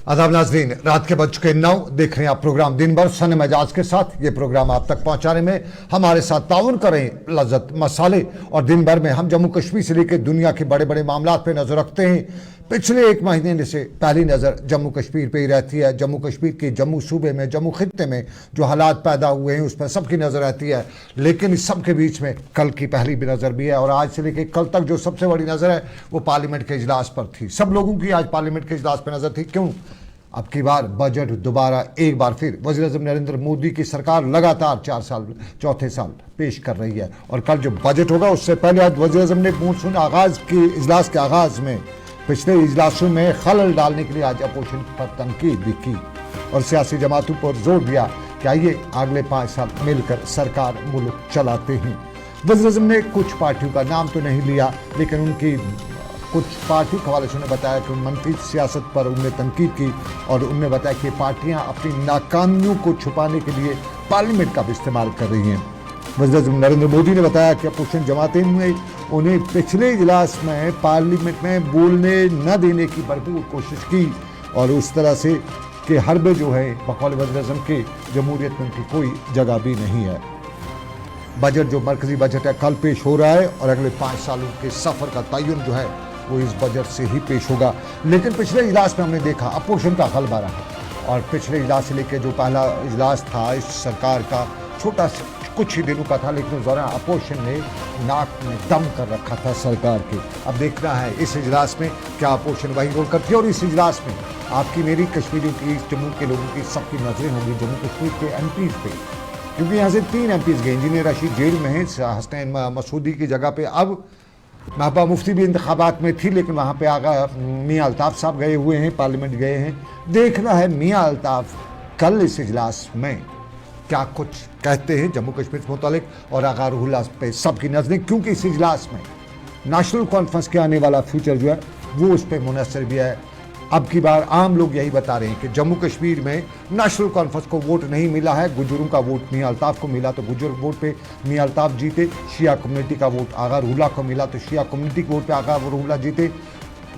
आदाब नाजरीन, रात के बज चुके 9। देख रहे हैं आप प्रोग्राम दिन भर सन मिजाज के साथ। ये प्रोग्राम आप तक पहुंचाने में हमारे साथ ताउन करें लज्जत मसाले। और दिन भर में हम जम्मू कश्मीर से लेकर दुनिया के बड़े बड़े मामलों पे नजर रखते हैं। पिछले एक महीने से पहली नज़र जम्मू कश्मीर पे ही रहती है। जम्मू कश्मीर के जम्मू सूबे में, जम्मू खित्ते में जो हालात पैदा हुए हैं उस पर सबकी नज़र रहती है। लेकिन इस सब के बीच में कल की पहली भी नज़र भी है, और आज से लेकर कल तक जो सबसे बड़ी नज़र है वो पार्लियामेंट के इजलास पर थी। सब लोगों की आज पार्लियामेंट के इजलास पर नज़र थी। क्यों? अब की बार बजट दोबारा एक बार फिर वज़ीर-ए-आज़म नरेंद्र मोदी की सरकार लगातार चौथे साल पेश कर रही है। और कल जो बजट होगा उससे पहले आज वज़ीर-ए-आज़म ने मानसून आगाज़ के इजलास के आगाज़ में पिछले इजलासों में खलल डालने के लिए आज अपोजिशन पर तनकीद भी की और सियासी जमातों पर जोर दिया कि आइए अगले 5 साल मिलकर सरकार मुल्क चलाते हैं। वज़ीर-ए-आज़म ने कुछ पार्टियों का नाम तो नहीं लिया, लेकिन उनकी कुछ पार्टी के हवाले से उन्होंने बताया कि मनफी सियासत पर उन्होंने तनकीद की और उन्होंने बताया कि पार्टियां अपनी नाकामियों को छुपाने के लिए पार्लियामेंट का भी इस्तेमाल कर रही हैं। वज़ीर-ए-आज़म नरेंद्र मोदी ने बताया कि अपोजिशन जमातें ने उन्हें पिछले इजलास में पार्लियामेंट में बोलने न देने की भरपूर कोशिश की और उस तरह से कि हरबे जो है बकौल वज़ीर-ए-आज़म के जमहूरियत में उनकी कोई जगह भी नहीं है। बजट जो मरकजी बजट है कल पेश हो रहा है और अगले 5 सालों के सफ़र का तयन जो है वो इस बजट से ही पेश होगा। लेकिन पिछले इजलास में हमने देखा अपोजिशन का गलबा रहा और पिछले इजलास से लेकर जो पहला इजलास था इस सरकार का छोटा कुछ ही दिनों का था, लेकिन उस दौरान अपोजिशन ने नाक में दम कर रखा था सरकार के। अब देखना है इस इजलास में क्या अपोजिशन वही रोल करती है। और इस इजलास में आपकी मेरी कश्मीरियों की, जम्मू के लोगों की सबकी नजरें होंगी जम्मू कश्मीर के एमपीज पे, क्योंकि यहाँ से 3 एमपीज गए। इंजीनियर रशीद जेल में हैं, हसनैन मसूदी की जगह पे अब महबूबा मुफ्ती भी इंतखाबात में थी, लेकिन वहाँ पे आगा मियाँ अल्ताफ़ साहब गए हुए हैं, पार्लियामेंट गए हैं। देखना है मियाँ अल्ताफ़ कल इस इजलास में क्या कुछ कहते हैं जम्मू कश्मीर से मुतालिक और आगा रूहुल्लाह पे सबकी नजरें, क्योंकि इस इजलास में नेशनल कॉन्फ्रेंस के आने वाला फ्यूचर जो है वो उस पर मुनसर भी है। अब की बार आम लोग यही बता रहे हैं कि जम्मू कश्मीर में नेशनल कॉन्फ्रेंस को वोट नहीं मिला है, गुजरों का वोट मियाँ अल्ताफ़ को मिला तो गुजर वोट पे मियाँ अल्ताफ़ जीते, शिया कम्युनिटी का वोट आगा रूहुल्लाह को मिला तो शिया कम्युनिटी के वोट पे आगा रूहुल्लाह जीते।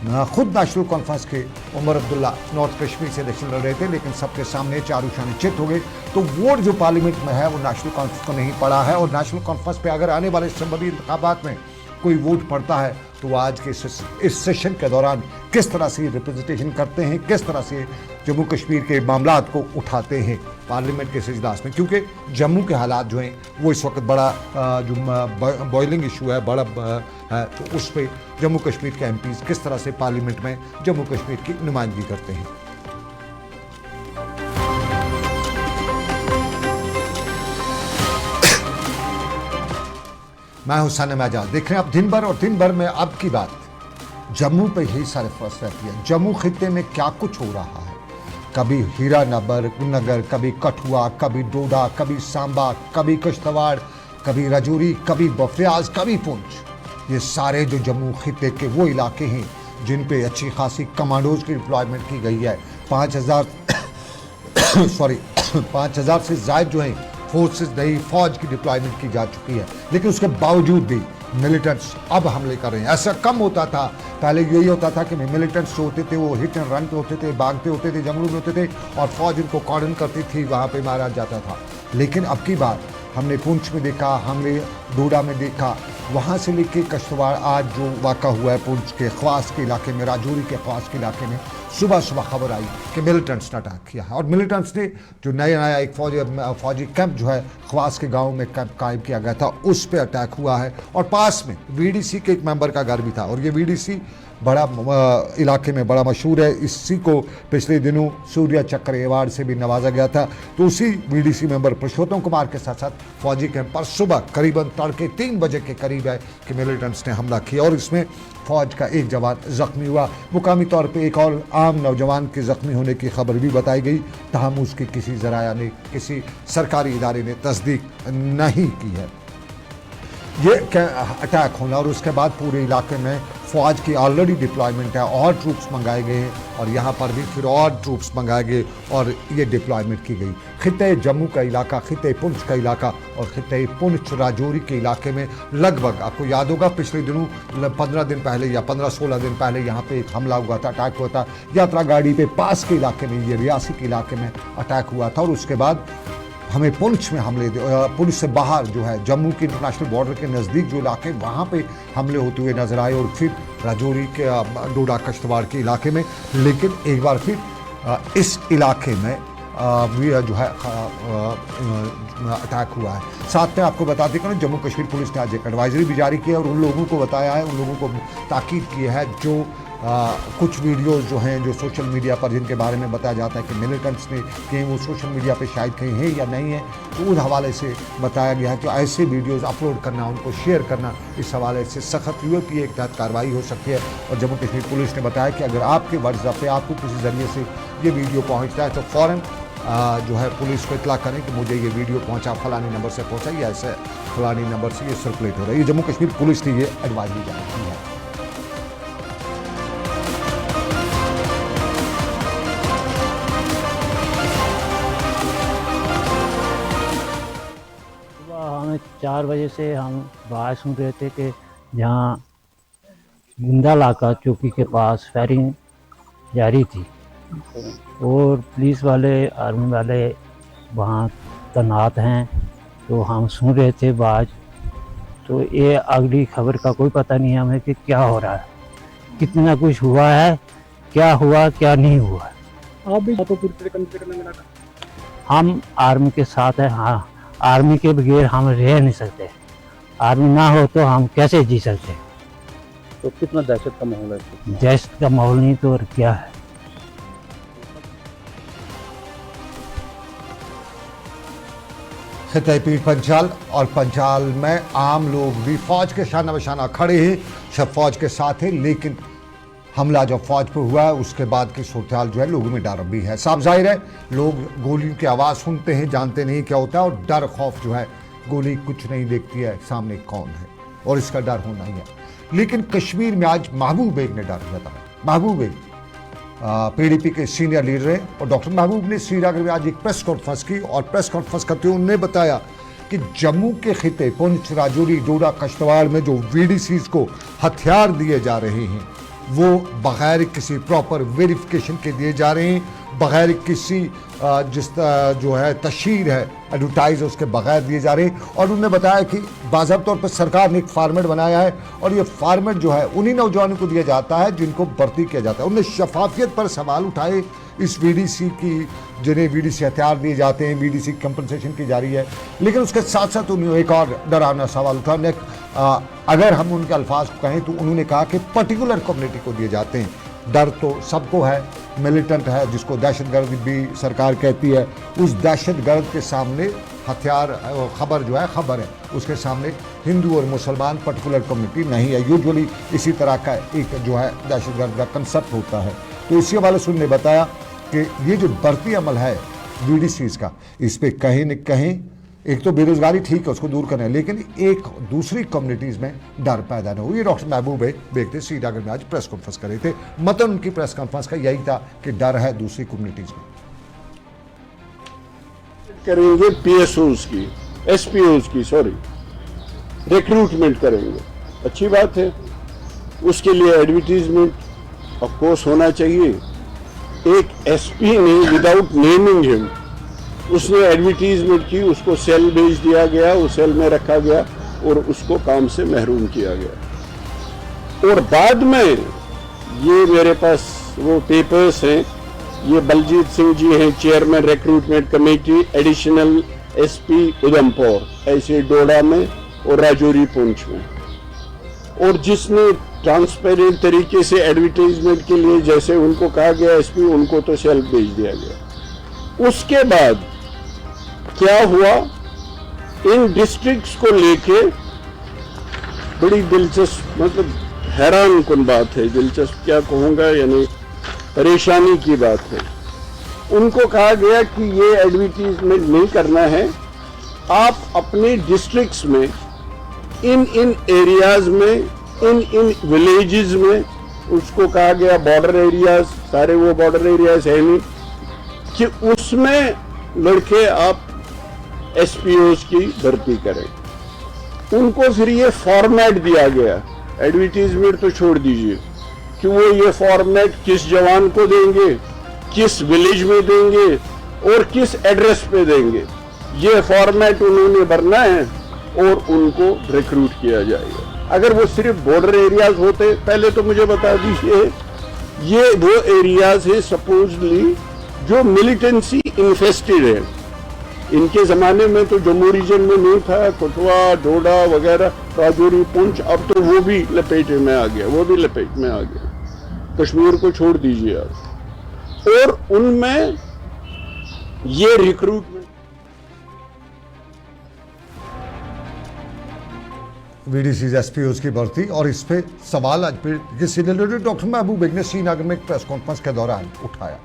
खुद नेशनल कॉन्फ्रेंस के उमर अब्दुल्ला नॉर्थ कश्मीर से इलेक्शन लड़ रहे थे, लेकिन सबके सामने चारों शानी चित हो गए। तो वोट जो पार्लियामेंट में है वो नेशनल कॉन्फ्रेंस को नहीं पड़ा है। और नेशनल कॉन्फ्रेंस पे अगर आने वाले संसदीय इंतखाबात में कोई वोट पड़ता है तो आज के इस सेशन के दौरान किस तरह से रिप्रेजेंटेशन करते हैं, किस तरह से जम्मू कश्मीर के मामलात को उठाते हैं पार्लियामेंट के इस इजलास में। क्योंकि जम्मू के हालात जो हैं वो इस वक्त बड़ा जो बॉइलिंग इशू है, बड़ा है, तो उस पर जम्मू कश्मीर के एमपीज किस तरह से पार्लियामेंट में जम्मू कश्मीर की नुमाइंदगी करते हैं। मैं हूं सन मिजाज, देख रहे हैं आप दिन भर। और दिन भर में अब की बात जम्मू पे ही सारे फर्स्ट रहती है। जम्मू खित्ते में क्या कुछ हो रहा है, कभी हीरानगर, कभी कठुआ, कभी डोडा, कभी सांबा, कभी किश्तवाड़, कभी रजौरी, कभी बफियाज, कभी पुंछ। ये सारे जो जम्मू खित्ते के वो इलाके हैं जिन पे अच्छी खासी कमांडोज की डिप्लॉयमेंट की गई है। 5,000 से ज़ायद जो है फोर्सेस नई फौज की डिप्लॉयमेंट की जा चुकी है, लेकिन उसके बावजूद भी मिलिटेंट्स अब हमले कर रहे हैं। ऐसा कम होता था, पहले यही होता था कि मिलिटेंट्स जो होते थे वो हिट एंड रन पे होते थे, भागते होते थे, जंगलों में होते थे और फौज उनको कॉर्डन करती थी, वहाँ पे मारा जाता था। लेकिन अब की बार हमने पुंछ में देखा, हमने डोडा में देखा, वहाँ से लेके किश्तवाड़ आज जो वाक़ा हुआ है पुंछ के ख्वास के इलाके में, राजौरी के ख्वास के इलाके में सुबह खबर आई कि मिलिटेंट्स ने अटैक किया है। और मिलिटेंट्स ने जो नया एक फौजी कैंप जो है ख्वास के गांव में कैंप कायम किया गया था उस पर अटैक हुआ है। और पास में वीडीसी के एक मेंबर का घर भी था और ये वीडीसी बड़ा इलाके में बड़ा मशहूर है। इसी को पिछले दिनों सूर्य चक्र अवार्ड से भी नवाजा गया था। तो उसी वीडीसी मेंबर पुरुषोत्तम कुमार के साथ साथ फौजी कैंप पर सुबह करीबन तड़के 3 बजे के करीब है कि मिलिटेंट्स ने हमला किया और इसमें फौज का एक जवान जख्मी हुआ। मुकामी तौर पे एक और आम नौजवान के जख्मी होने की खबर भी बताई गई, तहम उसकी किसी ज़राया ने, किसी सरकारी इदारे ने तस्दीक नहीं की है। ये अटैक होना और उसके बाद पूरे इलाके में फ़ौज की ऑलरेडी डिप्लॉयमेंट है और ट्रूप्स मंगाए गए हैं और यहाँ पर भी फिर और ट्रूप्स मंगाए गए और ये डिप्लॉयमेंट की गई। खिते जम्मू का इलाका, खिते पुंछ का इलाका और खिते पुंछ राजौरी के इलाके में लगभग, आपको याद होगा पिछले दिनों 15 दिन पहले या 15-16 दिन पहले यहाँ पे एक हमला हुआ था, अटैक हुआ था यात्रा गाड़ी पे, पास के इलाके में, ये रियासी के इलाके में अटैक हुआ था। और उसके बाद हमें पुंछ में हमले, पुंछ से बाहर जो है जम्मू के इंटरनेशनल बॉर्डर के नज़दीक जो इलाके, वहाँ पे हमले होते हुए नजर आए और फिर राजौरी के डोडा कश्तवाड़ के इलाके में। लेकिन एक बार फिर इस इलाके में भी जो है अटैक हुआ है। साथ में आपको बताते हैं जम्मू कश्मीर पुलिस ने आज एक एडवाइजरी भी जारी की है और उन लोगों को बताया है, उन लोगों को ताकीद की है जो कुछ वीडियोस जो हैं जो सोशल मीडिया पर जिनके बारे में बताया जाता है कि मिलिटेंट्स ने कहीं वो सोशल मीडिया पे शायद कहीं है या नहीं है, तो उस हवाले से बताया गया है कि ऐसे वीडियोस अपलोड करना, उनको शेयर करना, इस हवाले से सख्त यूएपीए के तहत कार्रवाई हो सकती है। और जम्मू कश्मीर पुलिस ने बताया कि अगर आपके व्हाट्सएप पे आपको किसी ज़रिए से ये वीडियो पहुँचता है तो फ़ौरन जो है पुलिस को इतला करें कि मुझे ये वीडियो पहुँचा, फलानी नंबर से पहुँचा या ऐसे फलानी नंबर से ये सर्कुलेट हो रहा है। ये जम्मू कश्मीर पुलिस ने ये एडवाइजरी जारी की है। हमें 4 बजे से हम बात सुन रहे थे कि जहाँ गुंदा इलाका चौकी के पास फायरिंग जारी थी और पुलिस वाले, आर्मी वाले वहाँ तैनात हैं। तो हम सुन रहे थे बाज, तो ये अगली खबर का कोई पता नहीं है हमें कि क्या हो रहा है, कितना कुछ हुआ है, क्या हुआ क्या नहीं हुआ। आप भी तो पूरी करने में हम आर्मी के साथ हैं। हाँ, आर्मी के बगैर हम रह नहीं सकते, आर्मी ना हो तो हम कैसे जी सकते। तो कितना दहशत का माहौल है? दहशत का माहौल नहीं तो और क्या है। खिते पीर पंचाल और पंचाल में आम लोग भी फौज के शाना बशाना खड़े हैं, सब फौज के साथ हैं। लेकिन हमला जब फौज पर हुआ है उसके बाद की सूरत जो है लोगों में डर भी है। साफ जाहिर है लोग गोलियों की आवाज़ सुनते हैं, जानते नहीं क्या होता है और डर खौफ जो है, गोली कुछ नहीं देखती है सामने कौन है और इसका डर होना ही है। लेकिन कश्मीर में आज महबूब बेग ने डर बताया। महबूब बेग पीडीपी के सीनियर लीडर हैं और डॉक्टर महबूब ने श्रीनगर में आज एक प्रेस कॉन्फ्रेंस की और प्रेस कॉन्फ्रेंस करते हुए उन्होंने बताया कि जम्मू के खिते पुंछ, राजौरी, डोडा, कश्तवाड़ में जो वीडीसीज को हथियार दिए जा रहे हैं वो बगैर किसी प्रॉपर वेरिफिकेशन के दिए जा रहे हैं, बगैर किसी जो है तशहीर है, एडवर्टाइज उसके बगैर दिए जा रहे हैं। और उन्होंने बताया कि बाज़ाब्ता तौर पर सरकार ने एक फार्मेट बनाया है और ये फार्मेट जो है उन्हीं नौजवानों को दिया जाता है जिनको भर्ती किया जाता है। उन्होंने शफाफियत पर सवाल उठाए इस वीडीसी की, जिन्हें वीडीसी हथियार दिए जाते हैं, वीडीसी की कंपनसेशन की जा रही है। लेकिन उसके साथ साथ उन्होंने एक और डरावना सवाल उठा। अगर हम उनके अल्फाज को कहें तो उन्होंने कहा कि पर्टिकुलर कम्युनिटी को दिए जाते हैं। डर तो सबको है, मिलिटेंट है जिसको दहशतगर्द भी सरकार कहती है, उस दहशतगर्द के सामने हथियार, खबर जो है खबर है, उसके सामने हिंदू और मुसलमान पर्टिकुलर कम्युनिटी नहीं है। यूजुअली इसी तरह का एक जो है दहशतगर्द का कंसेप्ट होता है। तो इसी हवाले से उन्होंने बताया कि ये जो बढ़ती अमल है वीडीसीज का, इस पर कहीं न कहीं एक तो बेरोजगारी ठीक है उसको दूर करना है, लेकिन एक दूसरी कम्युनिटीज़ में डर पैदा न हो। ये डॉक्टर महबूब बेग थे, श्रीनगर में आज प्रेस कॉन्फ्रेंस कर रहे थे। मतलब उनकी प्रेस कॉन्फ्रेंस का यही था कि डर है दूसरी कम्युनिटीज़ में। करेंगे पीएसओज की, एसपीओज की, सॉरी, रिक्रूटमेंट करेंगे, अच्छी बात है। उसके लिए एडवर्टीजमेंट ऑफ कोर्स होना चाहिए। एक एसपी ने विदाउट नेमिंग हिम उसने एडवर्टीजमेंट की, उसको सेल भेज दिया गया, उस सेल में रखा गया और उसको काम से महरूम किया गया। और बाद में ये मेरे पास वो पेपर्स हैं, ये बलजीत सिंह जी हैं chairman recruitment committee, additional SP Udhampur, ऐसे डोडा में और राजौरी पुंछ में, और जिसने ट्रांसपेरेंट तरीके से एडवर्टाइजमेंट के लिए जैसे उनको कहा गया एसपी, उनको तो सेल भेज दिया गया। उसके बाद क्या हुआ, इन डिस्ट्रिक्ट्स को लेके बड़ी दिलचस्प, मतलब हैरान कुन बात है, दिलचस्प क्या कहूँगा, यानी परेशानी की बात है। उनको कहा गया कि ये एडवर्टीजमेंट नहीं करना है, आप अपने डिस्ट्रिक्ट्स में इन एरियाज में इन विलेजेस में उसको कहा गया बॉर्डर एरियाज, सारे वो बॉर्डर एरियाज है नहीं कि उसमें लड़के आप एसपीओज की भर्ती करें। उनको फिर ये फॉर्मेट दिया गया, एडवर्टीजमेंट तो छोड़ दीजिए कि वो ये फॉर्मेट किस जवान को देंगे, किस विलेज में देंगे और किस एड्रेस पे देंगे, ये फॉर्मेट उन्होंने भरना है और उनको रिक्रूट किया जाएगा। अगर वो सिर्फ बॉर्डर एरियाज होते, पहले तो मुझे बता दीजिए, ये वो एरियाज है सपोजली जो मिलिटेंसी इन्फेस्टेड है। इनके ज़माने में तो जम्मू रीजन में नहीं था, कठुआ, डोडा वगैरह, राजौरी, पुंछ, अब तो वो भी लपेट में आ गया, वो भी लपेट में आ गया। कश्मीर को छोड़ दीजिए आप। और उनमें ये रिक्रूटमेंट वीडीसी एसपीओज की भर्ती और इस पे सवाल आज किसी रिलेटेड डॉक्टर महबूब बेग ने श्रीनगर में एक प्रेस कॉन्फ्रेंस के दौरान उठाया।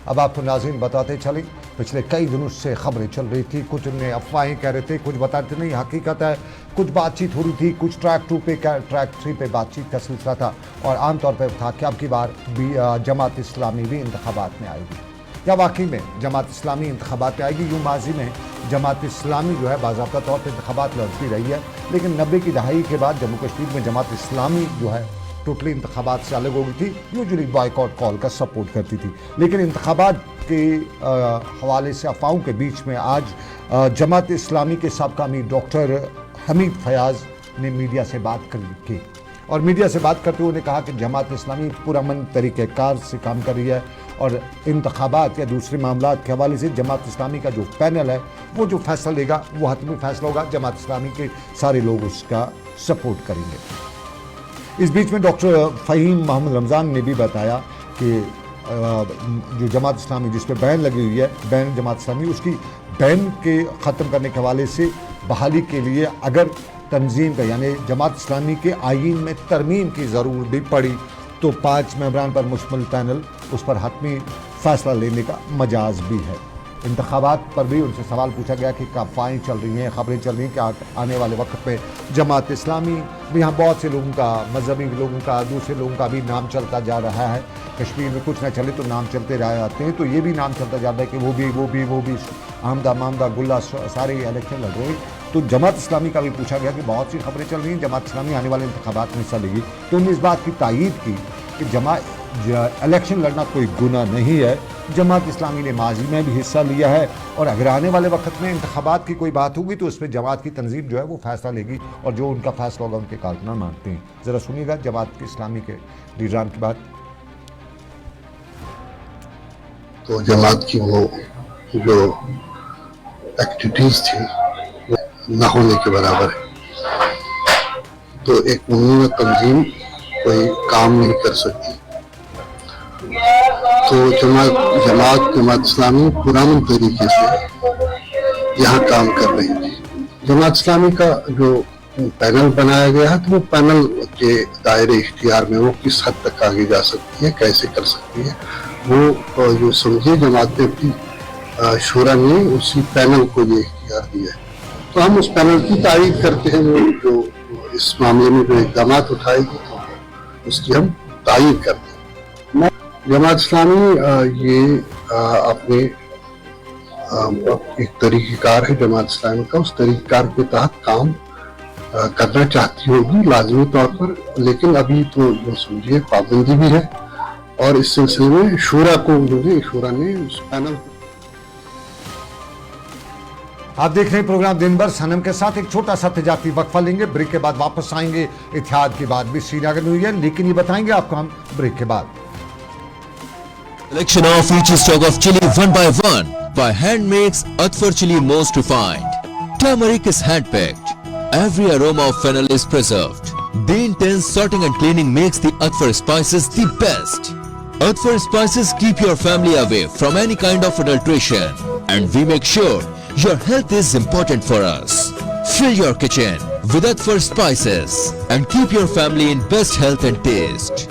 अब आपको नाज़रीन बताते चले, पिछले कई दिनों से खबरें चल रही थी, कुछ ने अफवाहें कह रहे थे, कुछ बता रहे थे नहीं हकीकत है, कुछ बातचीत हो रही थी, कुछ ट्रैक 2 पे ट्रैक 3 पे बातचीत का सिलसिला था और आमतौर पर था कि अब की बार भी जमात इस्लामी भी इंतखाबात में आएगी। क्या वाकई में जमात इस्लामी इंतखाबात में आएगी? यूँ माजी में जमात इस्लामी जो है बाज़ाब्ता तौर पर इंतखाबात लड़ती रही है, लेकिन 90 की दहाई के बाद जम्मू कश्मीर में जमात इस्लामी जो है टोटली इंतखाबात से अलग हो गई थी, यूजुअली बॉयकॉट कॉल का सपोर्ट करती थी। लेकिन इंतखाबात के हवाले से अफवाहों के बीच में आज जमात इस्लामी के साबिक़ा अमीर डॉक्टर हमीद फयाज़ ने मीडिया से बात की और मीडिया से बात करते हुए उन्होंने कहा कि जमात इस्लामी पुरअमन तरीक़ेकार से काम कर रही है और इंतखाबात या दूसरे मामलात के हवाले से जमात इस्लामी का जो पैनल है वो जो फैसला लेगा वो हतमी फैसला होगा, जमात इस्लामी के सारे लोग उसका सपोर्ट करेंगे। इस बीच में डॉक्टर फ़हीम मोहम्मद रमज़ान ने भी बताया कि जो जमात इस्लामी जिस पर बैन लगी हुई है, बैन जमात इस्लामी, उसकी बैन के ख़त्म करने के हवाले से बहाली के लिए अगर तंजीम का यानी जमात इस्लामी के आईन में तरमीम की ज़रूरत भी पड़ी तो 5 मेंबरान पर मुश्तमिल पैनल उस पर हतमी फ़ैसला लेने का मजाज भी है। इंतखाबात पर भी उनसे सवाल पूछा गया कि अफवाहें चल रही हैं, खबरें चल रही हैं कि आने वाले वक्त में जमात इस्लामी भी यहाँ बहुत से लोगों का, मजहबी लोगों का, दूसरे लोगों का भी नाम चलता जा रहा है। कश्मीर में कुछ ना चले तो नाम चलते रह जाते हैं, तो ये भी नाम चलता जाता है कि वो भी आमदा मामदा गुल्ला सारे इलेक्शन लड़ रहे हैं। तो जमात इस्लामी का भी पूछा गया कि बहुत सी खबरें चल रही हैं जमात इस्लामी आने वाले इंतखाबात में हिस्सा लेगी, तो उन्होंने इस बात की तायीद की कि इलेक्शन लड़ना कोई गुनाह नहीं है। जमात इस्लामी ने माजी में भी हिस्सा लिया है और अगर आने वाले वक्त में इंतखाबात की कोई बात होगी तो उसमें जमात की तंजीम जो है वो फैसला लेगी और जो उनका फैसला होगा उनके कारकुनान मानते हैं। ज़रा सुनिएगा जमात इस्लामी के लीडरान की बात। तो जमात की वो जो एक्टिविटीज़ थी वो न होने के बराबर है। तो एक मुमकिन तंजीम कोई काम नहीं कर सकती। तो जमात इस्लामी पुराने तरीके से यहाँ काम कर रही थी। जमात इस्लामी का जो पैनल बनाया गया है तो वो पैनल के दायरे इख्तियार में वो किस हद तक आगे जा सकती है, कैसे कर सकती है, वो जो समझे जमात ने अपनी शूरा ने उसी पैनल को ये इख्तियार दिया है। तो हम उस पैनल की तारीफ करते हैं, जो इस मामले में जो इक़दाम उठाएगी तो उसकी हम तारीफ करते हैं। जमात इस्लामी ये अपने एक तरीक़ेकार है जमात इस्लामी का, उस तरीक़ेकार के तहत काम करना चाहती होगी लाजमी तौर पर, लेकिन अभी तो जो समझिए पाबंदी भी है और इस सिलसिले में शूरा को जो है शूरा ने उस पैनल। आप देख रहे हैं प्रोग्राम दिन भर सनम के साथ। एक छोटा सा तजारती वक्फा लेंगे, ब्रेक के बाद वापस आएंगे। इत्तेहाद की बात भी श्रीनगर में हुई है, लेकिन ये बताएंगे आपको हम ब्रेक के बाद। Selection of each stock of chili one by hand makes Atfar chili most refined. Turmeric is hand-picked. Every aroma of fennel is preserved. The intense sorting and cleaning makes the Atfar spices the best. Atfar spices keep your family away from any kind of adulteration, and we make sure your health is important for us. Fill your kitchen with Atfar spices and keep your family in best health and taste.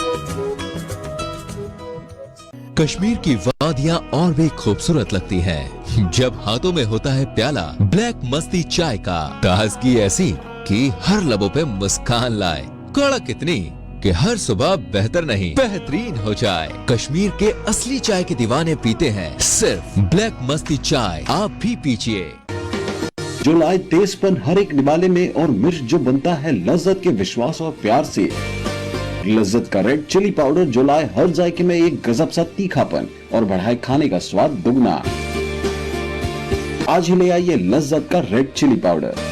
Kashmir की वादियां और भी खूबसूरत लगती हैं जब हाथों में होता है प्याला ब्लैक मस्ती चाय का। ताजगी ऐसी कि हर लबों पे मुस्कान लाए। कड़क इतनी कि हर सुबह बेहतर नहीं बेहतरीन हो जाए। कश्मीर के असली चाय के दीवाने पीते हैं सिर्फ ब्लैक मस्ती चाय, आप भी पीजिए। जो लाए तेजपन हर एक निवाले में और मिर्च जो बनता है लज्जत के विश्वास और प्यार से। लज्जत का रेड चिली पाउडर जो लाए हर जायके में एक गजब सा तीखापन और बढ़ाए खाने का स्वाद दुगना। आज ही ले आइए लज्जत का रेड चिली पाउडर।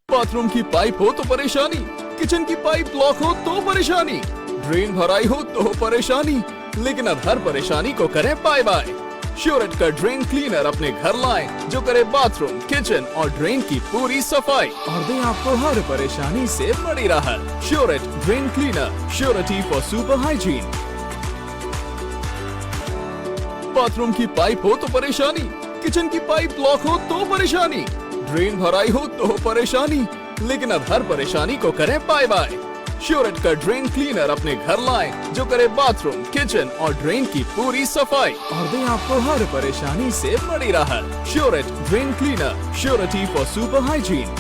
बाथरूम की पाइप हो तो परेशानी, किचन की पाइप ब्लॉक हो तो परेशानी, ड्रेन भराई हो तो परेशानी, लेकिन अब हर परेशानी को करें बाय बाय। श्योरेट का ड्रेन क्लीनर अपने घर लाएं जो करे बाथरूम, किचन और ड्रेन की पूरी सफाई और दे आपको हर परेशानी से बड़ी राहत। श्योरेट drain cleaner, surety for super hygiene. Bathroom की पाइप हो तो परेशानी, किचन की पाइप ब्लॉक हो तो परेशानी, ड्रेन भराई हो तो परेशानी, लेकिन अब हर परेशानी को करें बाय बाय। श्योरेट का ड्रेन क्लीनर अपने घर लाएं जो करे बाथरूम, किचन और ड्रेन की पूरी सफाई और दे आपको हर परेशानी से बड़ी राहत। श्योरेट drain cleaner, surety for super hygiene.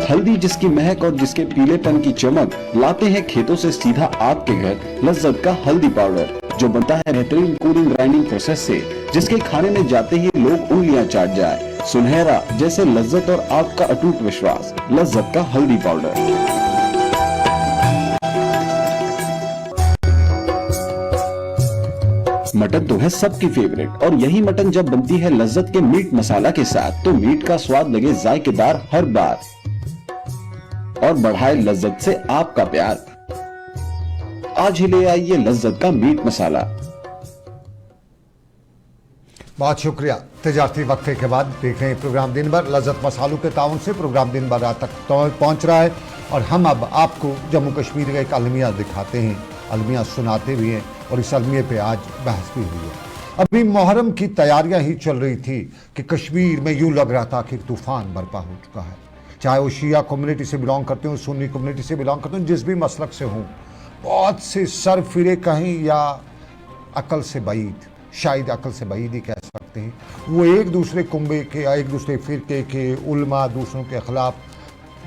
हल्दी जिसकी महक और जिसके पीलेपन की चमक लाते हैं खेतों से सीधा आपके घर लज्जत का हल्दी पाउडर जो बनता है बेहतरीन कूलिंग ग्राइंडिंग प्रोसेस से, जिसके खाने में जाते ही लोग उंगलियां चाट जाए। सुनहरा जैसे लज्जत और आपका अटूट विश्वास, लज्जत का हल्दी पाउडर। मटन तो है सबकी फेवरेट और यही मटन जब बनती है लज्जत के मीट मसाला के साथ तो मीट का स्वाद लगे जायकेदार हर बार और बढ़ाए लज्जत से आपका प्यार। आज ही ले आइए लज्जत का मीट मसाला। बहुत शुक्रिया। तजारती वक्फे के बाद देख रहे हैं प्रोग्राम दिन भर। लज्जत मसालों के ताउन से प्रोग्राम दिन भर रात तक पहुंच रहा है और हम अब आपको जम्मू कश्मीर का एक अलमिया दिखाते हैं, अलमिया सुनाते भी हैं और इस अलमिया पे आज बहस भी हुई है। अभी मुहर्रम की तैयारियां ही चल रही थी कि कश्मीर में यूं लग रहा था कि तूफान बर्पा हो चुका है। चाहे वो शिया कम्युनिटी से बिलोंग करते हो, सुन्नी कम्युनिटी से बिलोंग करते हो, जिस भी मसलक से हों, बहुत से सर फिरे कहीं या अकल से बैद, शायद अकल से बैद ही कह सकते हैं। वो एक दूसरे कुंबे के या एक दूसरे फिरके के उल्मा दूसरों के खिलाफ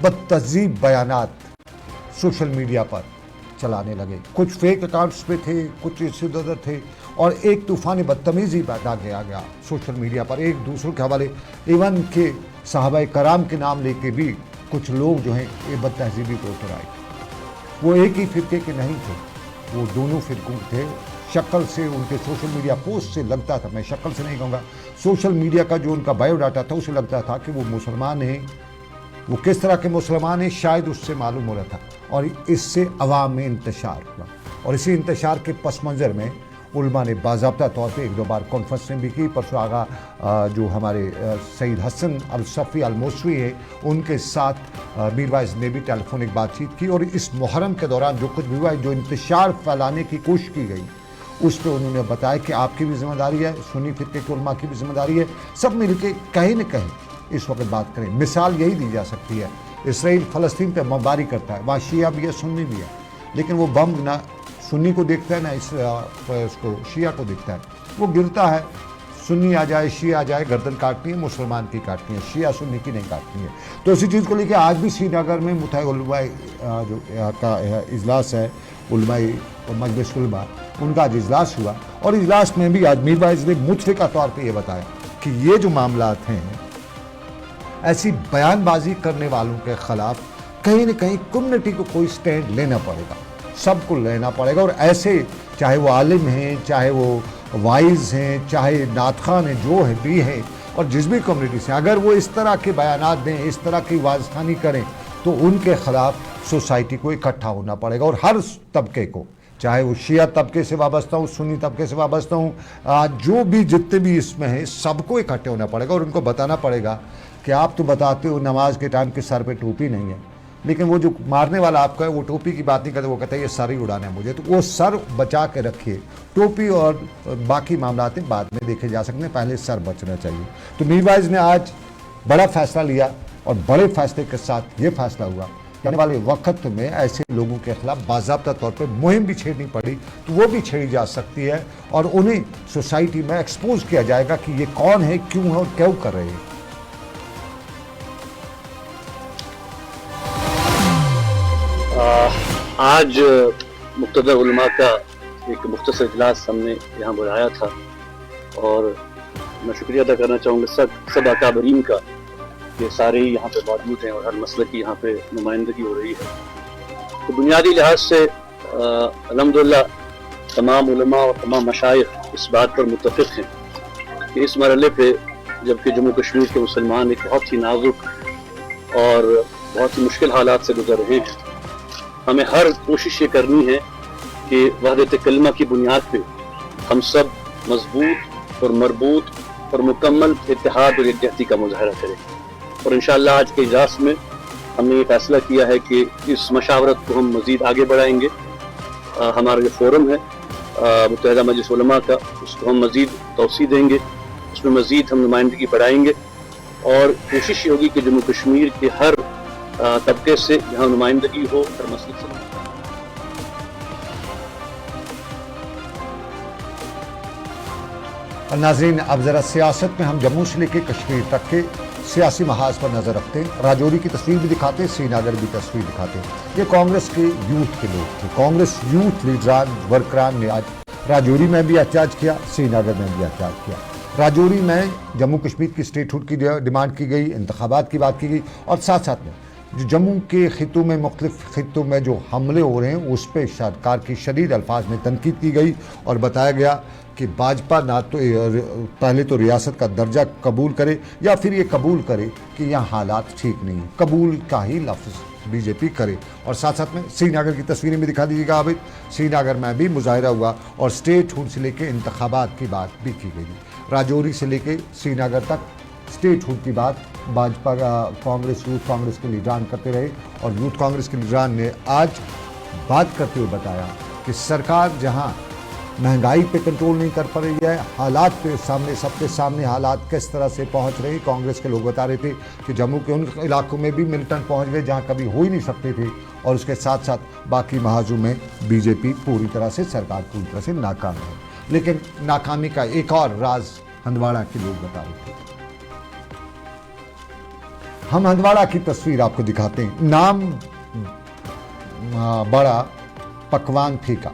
बदतहज़ीब बयानात सोशल मीडिया पर चलाने लगे। कुछ फेक अकाउंट्स पे थे, कुछ इसी उधर थे और एक तूफ़ान बदतमीज़ी पैदा किया गया सोशल मीडिया पर एक दूसरों के हवाले। इवन के सहाबा कराम के नाम लेके भी कुछ लोग जो हैं ये बदतहज़ीबी को उतर आए। वो एक ही फिरके के नहीं थे, वो दोनों फिरकों थे। शक्ल से उनके सोशल मीडिया पोस्ट से लगता था, मैं शक्ल से नहीं कहूँगा, सोशल मीडिया का जो उनका बायोडाटा था उसे लगता था कि वो मुसलमान हैं। वो किस तरह के मुसलमान हैं शायद उससे मालूम हो रहा था और इससे अवाम में इंतशार हुआ और इसी इंतशार के पस मंज़र में उल्मा ने बाज़ाब्ता तौर पे एक दो बार कॉन्फ्रेंसिंग भी की। परसों आगा जो हमारे सईद हसन अल सफ़ी अल मौसवी है उनके साथ मीरवाइज़ ने भी टेलीफोनिक बातचीत की और इस मुहर्रम के दौरान जो कुछ भी हुआ, जो इंतशार फैलाने की कोशिश की गई, उस पर उन्होंने बताया कि आपकी भी जिम्मेदारी है, सुन्नी फिरके के उलमा की भी जिम्मेदारी है, सब मिल के कहीं न कहीं इस वक्त बात करें। मिसाल यही दी जा सकती है, इसराइल फ़लस्तीन पर बमबारी करता है, वहाँ शिया भी है, सुन्नी भी है, लेकिन वो बम ना सुन्नी को देखता है ना उसको शिया को देखता है। वो गिरता है, सुन्नी आ जाए शिया आ जाए, गर्दन काटनी है, मुसलमान की काटनी है, शिया सुन्नी की नहीं काटनी है। तो इसी चीज़ को लेकर आज भी श्रीनगर में मुताहिद उलमा जो यहाँ का इजलास है, उलमा मजलिस उलमा, उनका आज इजलास हुआ और इजलास में भी आज मीरवाइज़ ने मुतफ़िक़ा तौर पर यह बताया कि ये जो मामलात हैं, ऐसी बयानबाजी करने वालों के ख़िलाफ़ कहीं न कहीं कम्युनिटी को कोई स्टैंड लेना पड़ेगा, सबको लेना पड़ेगा। और ऐसे चाहे वो आलिम हैं, चाहे वो वाइज़ हैं, चाहे नातखान हैं, जो है भी हैं और जिस भी कम्युनिटी से अगर वो इस तरह के बयानात दें, इस तरह की वाज़खानी करें तो उनके ख़िलाफ़ सोसाइटी को इकट्ठा होना पड़ेगा और हर तबके को, चाहे वो शिया तबके से वाबस्ता हूँ, सुन्नी तबके से वाबस्ता हूँ, जो भी जितने भी इसमें हैं सबको इकट्ठे होना पड़ेगा और उनको बताना पड़ेगा कि आप तो बताते हो नमाज के टाइम के सर पे टोपी नहीं है, लेकिन वो जो मारने वाला आपका है वो टोपी की बात नहीं करते, वो कहता है ये सर ही उड़ाना है मुझे, तो वो सर बचा के रखिए। टोपी और बाकी मामलात बाद में देखे जा सकते हैं, पहले सर बचना चाहिए। तो मीरवाइज़ ने आज बड़ा फैसला लिया और बड़े फैसले के साथ ये फैसला हुआ कि आने वाले वक्त में ऐसे लोगों के खिलाफ बाज़ाब्ता तौर पर मुहिम भी छेड़नी पड़ी तो वो भी छेड़ी जा सकती है और उन्हें सोसाइटी में एक्सपोज किया जाएगा कि ये कौन है, क्यों है और क्यों कर रहे हैं। आज मुक़्तदर उलमा का एक मुख्तसर इजलास हमने यहाँ बुलाया था और मैं शुक्रिया अदा करना चाहूँगा सब अकाबरीन का कि सारे यहाँ पे मौजूद हैं और हर मसले की यहाँ पे नुमाइंदगी हो रही है। तो बुनियादी लिहाज से अल्हम्दुलिल्लाह तमाम उलमा और तमाम मशाइख इस बात पर मुत्तफ़िक़ हैं कि इस मरहले पे जबकि जम्मू कश्मीर के मुसलमान एक बहुत ही नाजुक और बहुत ही मुश्किल हालात से गुजर रहे हैं, हमें हर कोशिश ये करनी है कि वहदत कलमा की बुनियाद पे हम सब मजबूत और मरबूत और मुकम्मल इत्तेहाद और यकजहती का मुजाहरा करें। और इंशाअल्लाह आज के इजलास में हमने ये फैसला किया है कि इस मशावरत को हम मज़ीद आगे बढ़ाएंगे। हमारा जो फोरम है मुत्तहिदा मजलिस उलमा का, उसको हम मज़ीद तौसी देंगे, उसमें मज़ीद हम नुमाइंदगी बढ़ाएंगे और कोशिश ये होगी कि जम्मू कश्मीर के हर तबके से यहाँ नुमाइंदगी हो, हर मसले से। नाज़रीन, अब ज़रा सियासत में हम जम्मू से लेकर कश्मीर तक के सियासी महाज पर नज़र रखते हैं। राजौरी की तस्वीर भी दिखाते हैं, श्रीनगर की तस्वीर दिखाते हैं। ये कांग्रेस के यूथ के लोग थे। कांग्रेस यूथ लीडरान वर्करान ने आज राजौरी में भी एहतजाज किया, श्रीनगर में भी एहतजाज किया। राजौरी में जम्मू कश्मीर की स्टेटहुड की डिमांड की गई, इंतखाबात की बात की गई और साथ साथ में जो जम्मू के खित्तों में मुख्तलिफ खित्तों में जो हमले हो रहे हैं उस पर सरकार की शदीद अल्फाज में तनकीद की गई और बताया गया कि भाजपा ना तो पहले तो रियासत का दर्जा कबूल करे या फिर ये कबूल करे कि यहाँ हालात ठीक नहीं है, कबूल का ही लफ्ज़ बीजेपी करे। और साथ साथ में श्रीनगर की तस्वीरें भी दिखा दीजिएगा आबिद। श्रीनगर में भी मुजाहरा हुआ और स्टेटहुड से लेकर इंतखाबात की बात भी की गई। राजौरी से लेकर श्रीनगर तक स्टेटहुड की बात भाजपा का कांग्रेस यूथ कांग्रेस के लीडरान करते रहे और यूथ कांग्रेस के लीडरान ने आज बात करते हुए बताया कि सरकार जहां महंगाई पे कंट्रोल नहीं कर पा रही है, हालात पे सामने सबके सामने हालात किस तरह से पहुंच रहे। कांग्रेस के लोग बता रहे थे कि जम्मू के उन इलाकों में भी मिलिटेंट पहुंच गए जहां कभी हो ही नहीं सकते थे और उसके साथ साथ बाकी महाजों में बीजेपी पूरी तरह से सरकार पूरी तरह से नाकाम है। लेकिन नाकामी का एक और राज हंदवाड़ा के लोग बता रहे थे। हम हंदवाड़ा की तस्वीर आपको दिखाते हैं। नाम बड़ा पकवान फीका,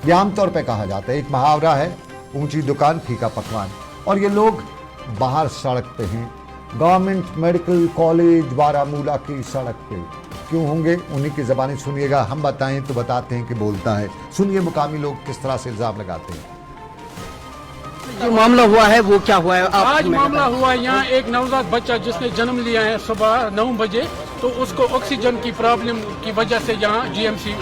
ये आमतौर पे कहा जाता है, एक मुहावरा है, ऊंची दुकान फीका पकवान। और ये लोग बाहर सड़क पे हैं, गवर्नमेंट मेडिकल कॉलेज बारामूला की सड़क पे क्यों होंगे, उन्हीं की ज़बानी सुनिएगा। हम बताएं तो बताते हैं कि बोलता है। सुनिए मुकामी लोग किस तरह से इल्ज़ाम लगाते हैं। जो मामला हुआ है वो क्या हुआ है? आज मामला हुआ है यहाँ एक नवजात बच्चा जिसने जन्म लिया है सुबह 9 बजे, तो उसको ऑक्सीजन की प्रॉब्लम की वजह से यहाँ जीएमसी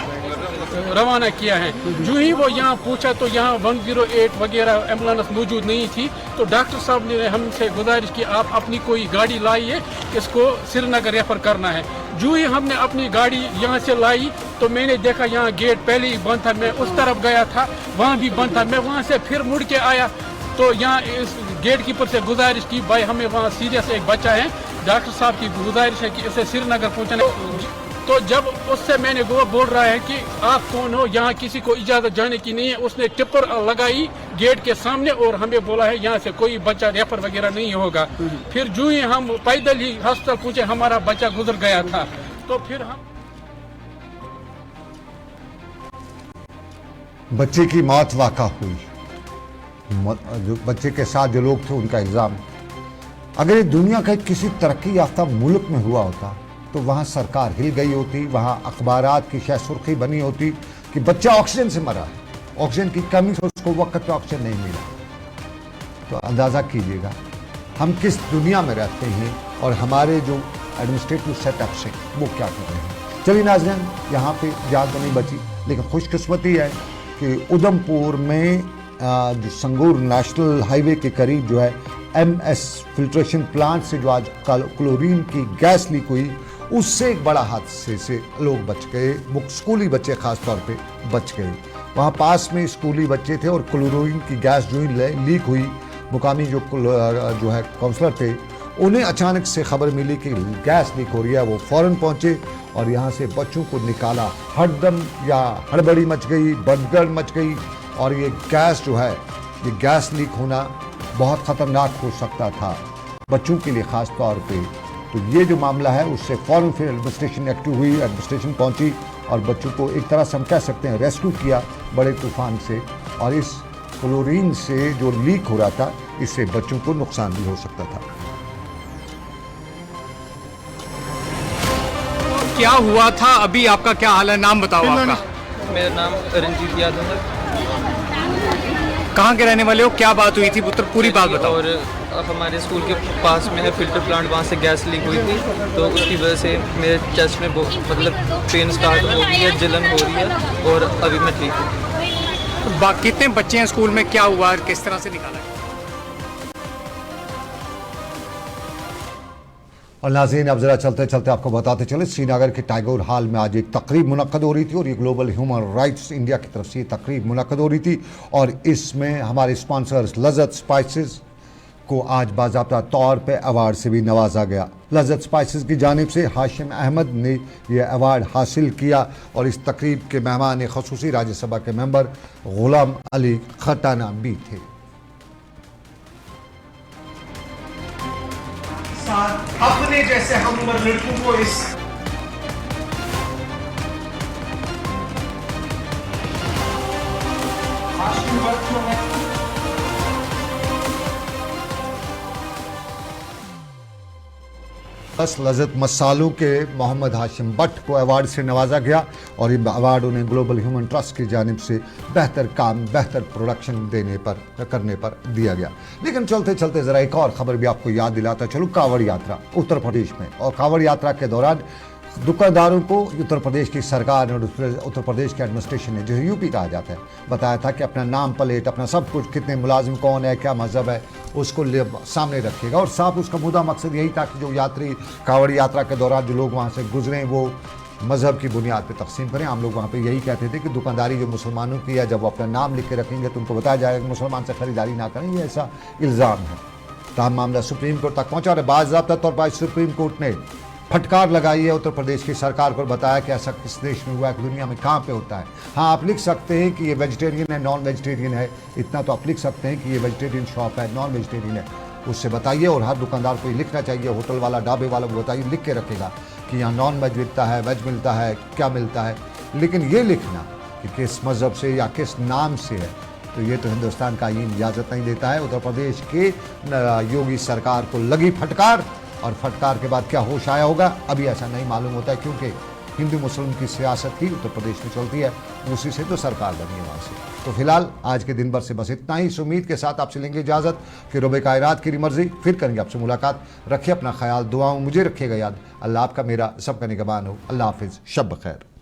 रवाना किया है। जो ही वो यहाँ पूछा तो यहाँ 108 वगैरह एम्बुलेंस मौजूद नहीं थी, तो डॉक्टर साहब ने हमसे गुजारिश की आप अपनी कोई गाड़ी लाइए, इसको श्रीनगर रेफर करना है। जो ही हमने अपनी गाड़ी यहाँ से लाई तो मैंने देखा यहाँ गेट पहले ही बंद था, मैं उस तरफ गया था वहाँ भी बंद था, मैं वहाँ से फिर मुड़ के आया तो यहाँ इस गेट कीपर से गुजारिश की भाई हमें वहाँ सीरियस एक बच्चा है, डॉक्टर साहब की गुजारिश है कि इसे श्रीनगर पहुँचाना। तो जब उससे मैंने वो बोल रहा है कि आप कौन हो, यहाँ किसी को इजाज़त जाने की नहीं है, उसने टिप्पर लगाई गेट के सामने और हमें बोला है यहाँ से कोई बच्चा रेफर वगैरह नहीं होगा। फिर जो ही हम पैदल ही हॉस्पिटल पहुँचे, हमारा बच्चा गुजर गया था। तो फिर हम बच्चे की मौत वाक़ा हुई, जो बच्चे के साथ जो लोग थे उनका इल्ज़ाम, अगर ये दुनिया का किसी तरक्की याफ्ता मुल्क में हुआ होता तो वहाँ सरकार हिल गई होती, वहाँ अखबारात की शायद सुर्खी बनी होती कि बच्चा ऑक्सीजन से मरा है, ऑक्सीजन की कमी से उसको वक्त पे ऑक्सीजन नहीं मिला। तो अंदाज़ा कीजिएगा हम किस दुनिया में रहते हैं और हमारे जो एडमिनिस्ट्रेटिव सेटअप से वो क्या कर रहे हैं। चलिए नाज़रीन, यहाँ पे जान तो नहीं बची, लेकिन खुशकिस्मती है कि उधमपुर में जो संगूर नेशनल हाईवे के करीब जो है MS फिल्ट्रेशन प्लांट से जो आज क्लोरीन की गैस लीक हुई, उससे एक बड़ा हादसे से लोग बच गए। स्कूली बच्चे खास तौर पे बच गए। वहाँ पास में स्कूली बच्चे थे और क्लोरीन की गैस जो ही लीक हुई, मुकामी जो है काउंसलर थे, उन्हें अचानक से खबर मिली कि गैस लीक हो रही है। वो फ़ौरन पहुँचे और यहाँ से बच्चों को निकाला। हड़दम या हड़बड़ी मच गई, भगदड़ मच गई और ये गैस जो है, ये गैस लीक होना बहुत ख़तरनाक हो सकता था बच्चों के लिए ख़ास तौर पे। तो ये जो मामला है उससे फ़ौरन फिर एडमिनिस्ट्रेशन एक्टिव हुई, एडमिनिस्ट्रेशन पहुंची और बच्चों को एक तरह से हम कह सकते हैं रेस्क्यू किया बड़े तूफान से। और इस क्लोरीन से जो लीक हो रहा था इससे बच्चों को नुकसान भी हो सकता था। क्या हुआ था अभी, आपका क्या हाल है, नाम बताओ आपका? मेरा नाम रंजीत यादव है। कहाँ के रहने वाले हो, क्या बात हुई थी पुत्र, पूरी बात बताओ। और हमारे स्कूल के पास में है फिल्टर प्लांट, वहाँ से गैस लीक हुई थी, तो उसकी वजह से मेरे चेस्ट में मतलब पेन स्टार्ट हो गई है, जलन हो रही है और अभी मैं ठीक हूँ। कितने बच्चे हैं स्कूल में, क्या हुआ, किस तरह से निकाला? और नाज़रीन अब जरा चलते चलते आपको बताते चले, श्रीनगर के टैगोर हॉल में आज एक तकरीब मुनक्कद हो रही थी और ये ग्लोबल ह्यूमन राइट्स इंडिया की तरफ से ये तकरीब मुनक्कद हो रही थी। और इसमें हमारे स्पॉन्सर्स लज़्ज़त स्पाइसेस को आज बाज़ाब्ता तौर पे अवार्ड से भी नवाजा गया। लज़्ज़त स्पाइसेस की जानिब से हाशिम अहमद ने यह अवार्ड हासिल किया और इस तकरीब के मेहमान ख़ुसूसी राज्यसभा के मेंबर गुलाम अली खटाना भी थे। अपने जैसे हम उम्र लड़कों को इस बस लज़्ज़त मसालों के मोहम्मद हाशिम भट्ट को अवार्ड से नवाजा गया और ये अवार्ड उन्हें ग्लोबल ह्यूमन ट्रस्ट की जानिब से बेहतर काम, बेहतर प्रोडक्शन करने पर दिया गया। लेकिन चलते चलते ज़रा एक और ख़बर भी आपको याद दिलाता चलूँ, कांवड़ यात्रा उत्तर प्रदेश में। और कांवड़ यात्रा के दौरान दुकानदारों को उत्तर प्रदेश की सरकार और उत्तर प्रदेश के एडमिनिस्ट्रेशन ने, जो यूपी कहा जाता है, बताया था कि अपना नाम प्लेट, अपना सब कुछ, कितने मुलाजिम कौन है, क्या मज़हब है, उसको सामने रखेगा। और साफ उसका मुद्दा मकसद यही था कि जो यात्री कांवड़ यात्रा के दौरान जो लोग वहाँ से गुजरें वो मज़हब की बुनियाद पर तकसीम करें। हम लोग वहाँ पे यही कहते थे कि दुकानदारी जो मुसलमानों की है, जब वो अपना नाम लिख के रखेंगे तो उनको बताया जाएगा कि मुसलमान से ख़रीदारी ना करें, ये ऐसा इल्ज़ाम है। तमाम मामला सुप्रीम कोर्ट तक पहुँचा और बाज़ाब्ता तौर पर सुप्रीम कोर्ट ने फटकार लगाई है उत्तर प्रदेश की सरकार को, बताया कि ऐसा किस देश में हुआ है, कि दुनिया में कहाँ पे होता है। हाँ, आप लिख सकते हैं कि ये वेजिटेरियन है, नॉन वेजिटेरियन है, इतना तो आप लिख सकते हैं कि ये वेजिटेरियन शॉप है, नॉन वेजिटेरियन है, उससे बताइए। और हर दुकानदार को ये लिखना चाहिए, होटल वाला, ढाबे वाला को बताइए, लिख के रखेगा कि यहाँ नॉन वेज मिलता है, वेज मिलता है, क्या मिलता है। लेकिन ये लिखना कि किस मज़हब से या किस नाम से है, तो ये तो हिंदुस्तान का आईन इजाज़त नहीं देता है। उत्तर प्रदेश के योगी सरकार को लगी फटकार, और फटकार के बाद क्या होश आया होगा अभी ऐसा नहीं मालूम होता है, क्योंकि हिंदू मुस्लिम की सियासत ही उत्तर प्रदेश में चलती है, उसी से तो सरकार बनी है वहाँ से। तो फिलहाल आज के दिन भर से बस इतना ही। उम्मीद के साथ आपसे लेंगे इजाज़त कि रब कायनात की मर्जी, फिर करेंगे आपसे मुलाकात। रखिए अपना ख्याल, दुआओं मुझे रखिएगा याद। अल्लाह आपका मेरा सबका निगहबान हो। अल्लाह हाफिज़, शब खैर।